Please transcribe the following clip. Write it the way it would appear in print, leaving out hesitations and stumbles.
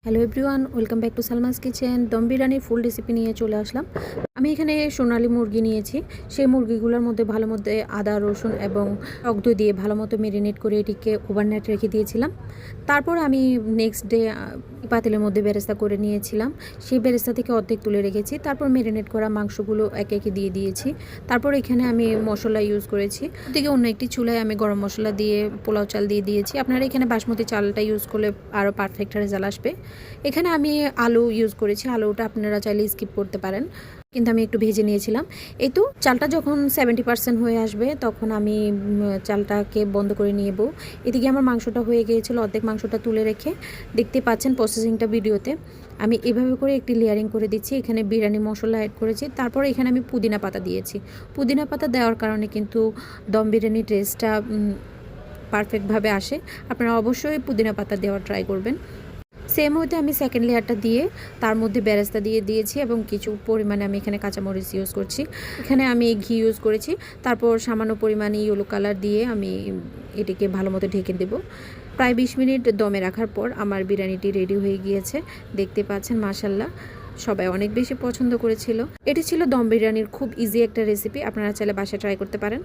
Hello everyone, welcome back to Salma's kitchen. দম বিরিয়ানির ফুল recipe নিয়ে চলে আসলাম। আমি এখানে সোনালী মুরগি নিয়েছি। সেই মুরগিগুলোর মধ্যে ভালো মতো আদা রসুন এবং টক দই দিয়ে ভালো মতো মেরিনেট করে এটিকে ওভারনাইট রেখে দিয়েছিলাম। তারপর আমি নেক্সট ডে পাতিলের মধ্যে বেরেস্তা করে নিয়েছিলাম। সেই বেরেস্তা থেকে অর্ধেক তুলে রেখেছি। তারপর মেরিনেট করা মাংসগুলো একে একে দিয়ে দিয়েছি। তারপর এখানে আমি মশলা ইউজ করেছি। ওদিকে অন্য একটি চুলায় আমি গরম মশলা দিয়ে পোলাও চাল দিয়ে দিয়েছি। আপনারা এখানে বাসমতি চালটা ইউজ করলে আরও পারফেক্ট রেজাল্ট আসবে। এখানে আমি আলু ইউজ করেছি, আলুটা আপনারা চাইলে স্কিপ করতে পারেন, কিন্তু আমি একটু ভেজে নিয়েছিলাম। এই তো চালটা যখন 70% হয়ে আসবে তখন আমি চালটাকে বন্ধ করে নিয়ে নেব। এদিকে আমার মাংসটা হয়ে গিয়েছিল, অর্ধেক মাংসটা তুলে রেখে দেখতে পাচ্ছেন প্রসেসিংটা ভিডিওতে। আমি এভাবে করে একটি লেয়ারিং করে দিচ্ছি। এখানে বিরিয়ানি মশলা অ্যাড করেছি, তারপরে এখানে আমি পুদিনা পাতা দিয়েছি। পুদিনা পাতা দেওয়ার কারণে কিন্তু দম বিরিয়ানির টেস্টটা পারফেক্টভাবে আসে। আপনারা অবশ্যই পুদিনা পাতা দেওয়ার ট্রাই করবেন। সেম হতে আমি সেকেন্ড লেয়ারটা দিয়ে তার মধ্যে বেরেস্তা দিয়ে দিয়েছি এবং কিছু পরিমাণে আমি এখানে কাঁচামরিচ ইউজ করছি। এখানে আমি ঘি ইউজ করেছি। তারপর সামান্য পরিমাণে ইয়েলো কালার দিয়ে আমি এটিকে ভালো মতো ঢেকে দেব। প্রায় 20 মিনিট দমে রাখার পর আমার বিরিয়ানিটি রেডি হয়ে গিয়েছে। দেখতে পাচ্ছেন মাশাল্লাহ, সবাই অনেক বেশি পছন্দ করেছিল। এটি ছিল দম বিরিয়ানির খুব ইজি একটা রেসিপি। আপনারা চাইলে বাসায় ট্রাই করতে পারেন।